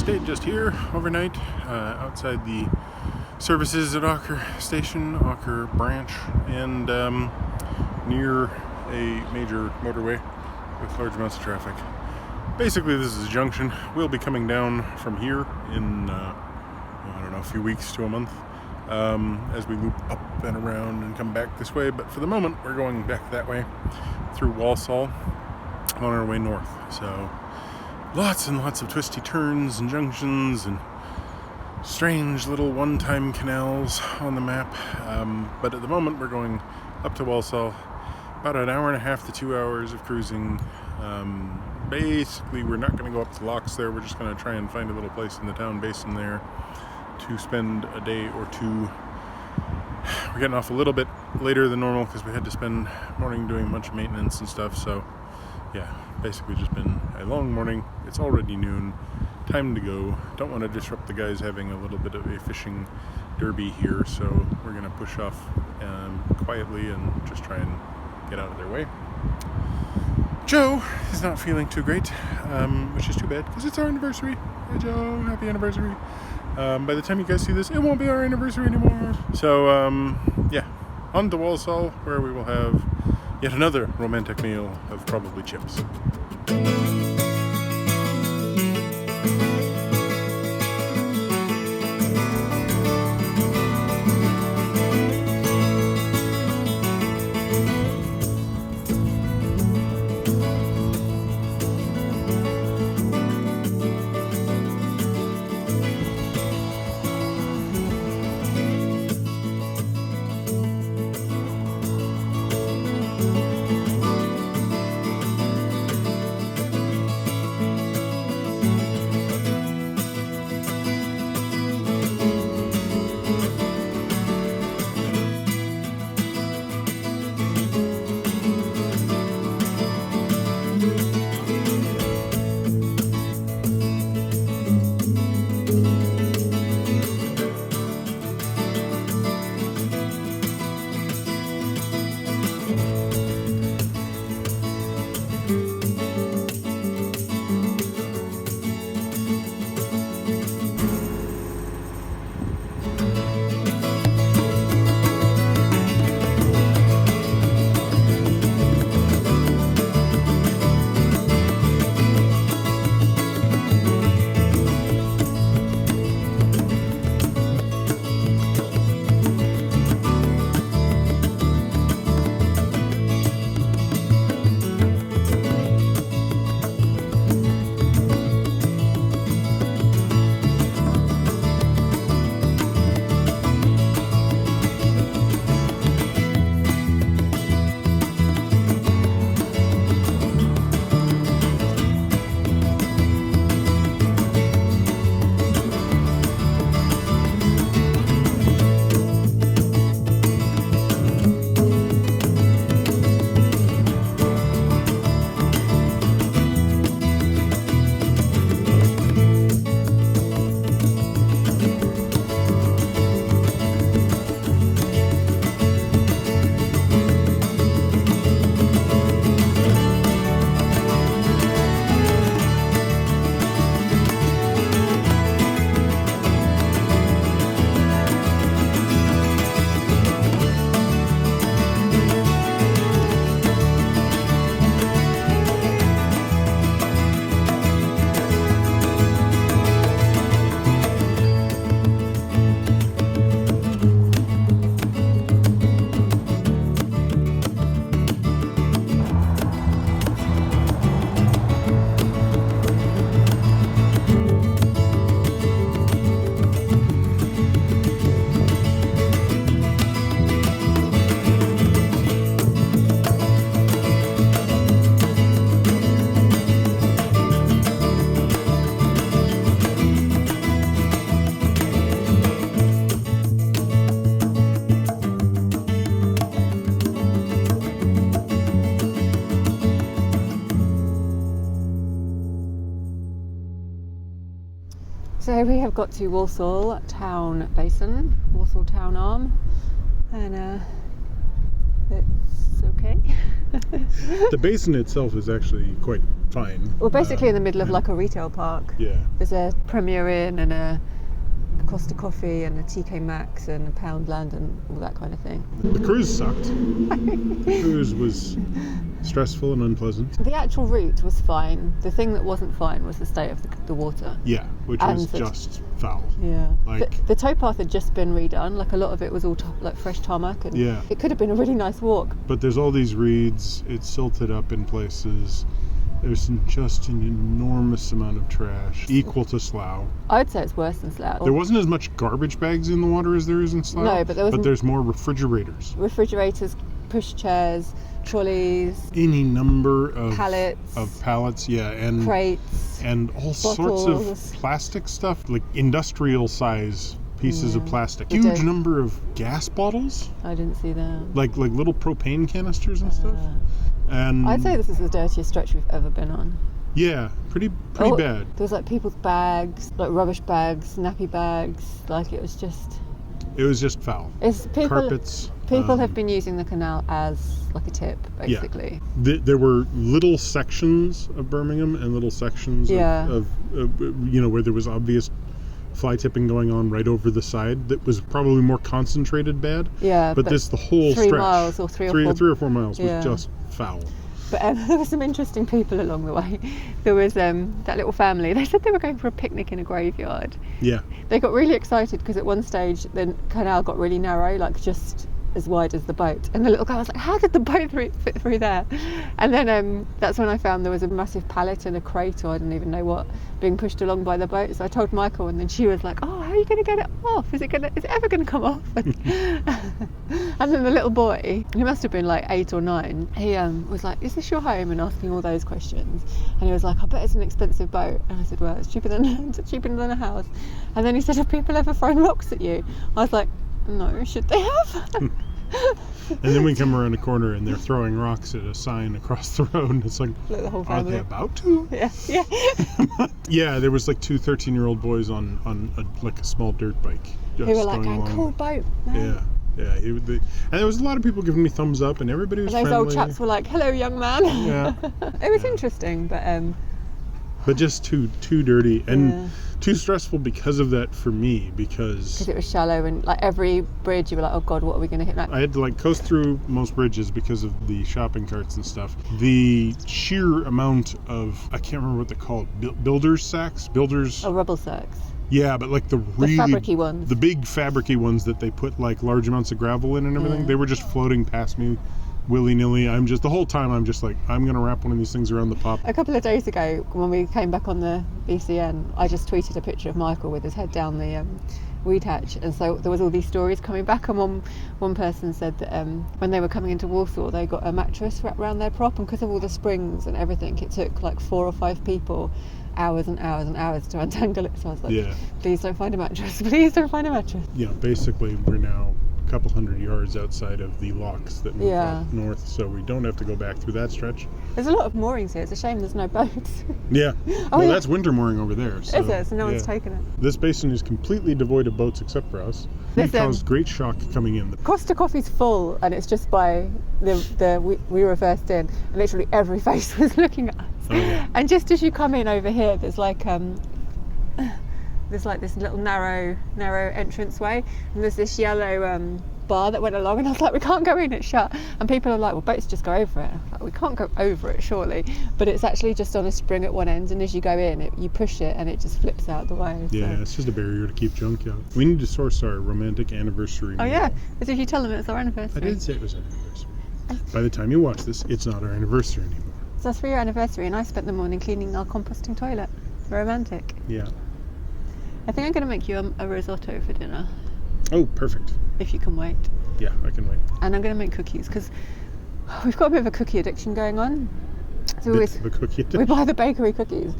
stayed just here overnight, outside the services at Ocker Station, Ocker Branch, and near a major motorway with large amounts of traffic. Basically, this is a junction. We'll be coming down from here in, I don't know, a few weeks to a month, as we loop up and around and come back this way. But for the moment, we're going back that way through Walsall on our way north. So lots and lots of twisty turns and junctions and strange little one-time canals on the map. But at the moment, we're going up to Walsall. About an hour and a half to 2 hours of cruising. Basically, we're not going to go up to locks there. We're just going to try and find a little place in the town basin there to spend a day or two. We're getting off a little bit later than normal because we had to spend morning doing a bunch of maintenance and stuff. So yeah, basically just been a long morning. It's already noon. Time to go. Don't want to disrupt the guys having a little bit of a fishing derby here. So we're going to push off quietly and just try and get out of their way. Joe is not feeling too great, which is too bad because it's our anniversary. Hey Joe, happy anniversary. By the time you guys see this, it won't be our anniversary anymore. So yeah, on to Walsall, where we will have yet another romantic meal of probably chips. So we have got to Walsall Town Basin, Walsall Town Arm, and it's okay. The basin itself is actually quite fine. We're basically in the middle of like a retail park. Yeah. There's a Premier Inn and a Costa Coffee and a TK Maxx and a Poundland and all that kind of thing. The cruise sucked. The cruise was stressful and unpleasant. The actual route was fine. The thing that wasn't fine was the state of the water. Yeah, which And was the just foul. Yeah. Like- the towpath had just been redone. Like a lot of it was all like fresh tarmac. And Yeah. it could have been a really nice walk. But there's all these reeds. It's silted up in places. There's just an enormous amount of trash, equal to Slough. I'd say it's worse than Slough. There wasn't as much garbage bags in the water as there is in Slough. No, but there wasn't- there's more refrigerators. Refrigerators, push chairs, trolleys, Any number of pallets, yeah, and crates. and all sorts bottles. of plastic stuff, like industrial size pieces of plastic. The Huge dirt. number of gas bottles, I didn't see that. like little propane canisters and stuff. And I'd say this is the dirtiest stretch we've ever been on. yeah, pretty bad. There was like people's bags, like rubbish bags, nappy bags. Like it was just foul. It's people. Carpets. People have been using the canal as like a tip, basically. Yeah. There were little sections of Birmingham and little sections of where there was obvious fly tipping going on right over the side that was probably more concentrated bad. Yeah. But the whole 3 stretch, miles or 3 or 4 miles was just foul. But there were some interesting people along the way. There was that little family. They said they were going for a picnic in a graveyard. Yeah. They got really excited because at one stage the canal got really narrow, like just as wide as the boat. And the little guy was like, how did the boat fit through there? And then that's when I found there was a massive pallet and a crate, or I didn't even know what, being pushed along by the boat. So I told Michael, and then she was like, oh, how are you going to get it off? Is it ever going to come off? And then the little boy, he must have been like 8 or 9, he was like, is this your home? And asking all those questions. And he was like, I bet it's an expensive boat. And I said, well, it's cheaper than a house. And then he said, have people ever thrown rocks at you? I was like, no, should they have? And then we come around a corner and they're throwing rocks at a sign across the road, and it's like, the whole are family. they about to? Yeah. Yeah, there was like 2 13-year-old boys on a small dirt bike. Just Who were like, going along. cool boat, man. Yeah. And there was a lot of people giving me thumbs up, and everybody was And those friendly. old chaps were like, hello, young man. Yeah. It was interesting, but just too dirty and too stressful because of that for me, because it was shallow, and like every bridge you were like, oh god, what are we going to hit next? I had to like coast through most bridges because of the shopping carts and stuff. The sheer amount of, I can't remember what they're called, builders sacks, Rubble sacks. Yeah, but like the really fabric-y ones. the big fabric-y ones that they put like large amounts of gravel in and everything, they were just floating past me willy-nilly. The whole time I'm just like, I'm gonna wrap one of these things around the pop. A couple of days ago, when we came back on the BCN, I just tweeted a picture of Michael with his head down the weed hatch, and so there was all these stories coming back, and one person said that when they were coming into Walsall, they got a mattress wrapped around their prop, and because of all the springs and everything, it took like 4 or 5 people hours and hours and hours to untangle it. So I was like, please don't find a mattress, please don't find a mattress. Yeah, basically we're now a couple hundred yards outside of the locks that move up north, so we don't have to go back through that stretch. There's a lot of moorings here. It's a shame there's no boats. Yeah. That's winter mooring over there. So, is it? So no one's taken it. This basin is completely devoid of boats except for us. It caused great shock coming in. Costa Coffee's full, and it's just by we reversed in, and literally every face was looking at us. Oh, yeah. And just as you come in over here, there's like this little narrow entranceway, and there's this yellow bar that went along, and I was like, we can't go in, it's shut. And people are like, well, boats just go over it. I'm like, we can't go over it, surely. But it's actually just on a spring at one end, and as you go in, you push it, and it just flips out the way. Yeah, it's just a barrier to keep junk out. We need to source our romantic anniversary meal. Oh yeah, as if you tell them it's our anniversary. I did say it was our anniversary. By the time you watch this, it's not our anniversary anymore. It's our 3-year anniversary, and I spent the morning cleaning our composting toilet. Romantic. Yeah. I think I'm going to make you a risotto for dinner. Oh, perfect. If you can wait. Yeah, I can wait. And I'm going to make cookies, because we've got a bit of a cookie addiction going on. So we buy the bakery cookies,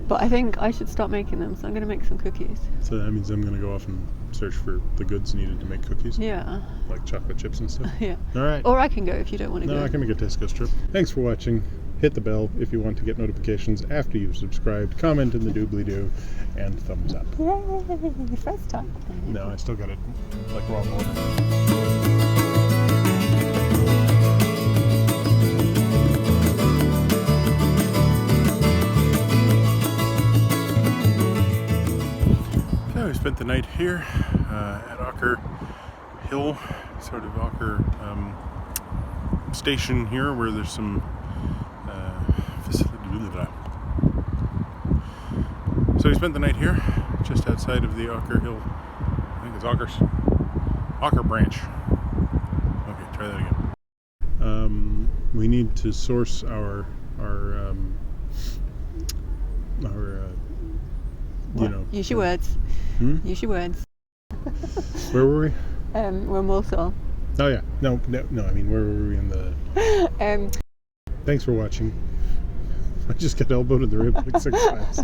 but I think I should start making them, so I'm going to make some cookies. So that means I'm going to go off and search for the goods needed to make cookies? Yeah. Like chocolate chips and stuff? Yeah. All right. Or I can go if you don't want to go. No, I can make a Tesco trip. Thanks for watching. Hit the bell if you want to get notifications after you've subscribed. Comment in the doobly-doo, and thumbs up. Yay! First time. No, I still got it like wrong order. spent the night here at Ocker Hill, sort of Ocker station here, where there's some facility. So we spent the night here, just outside of the Ocker Hill. I think it's Ocker Branch. Okay, try that again. We need to source our use your words. Use your words. Where were we? We're in Walsall. Oh yeah, no. I mean, where were we in the? Thanks for watching. I just got elbowed in the rib like 6 times.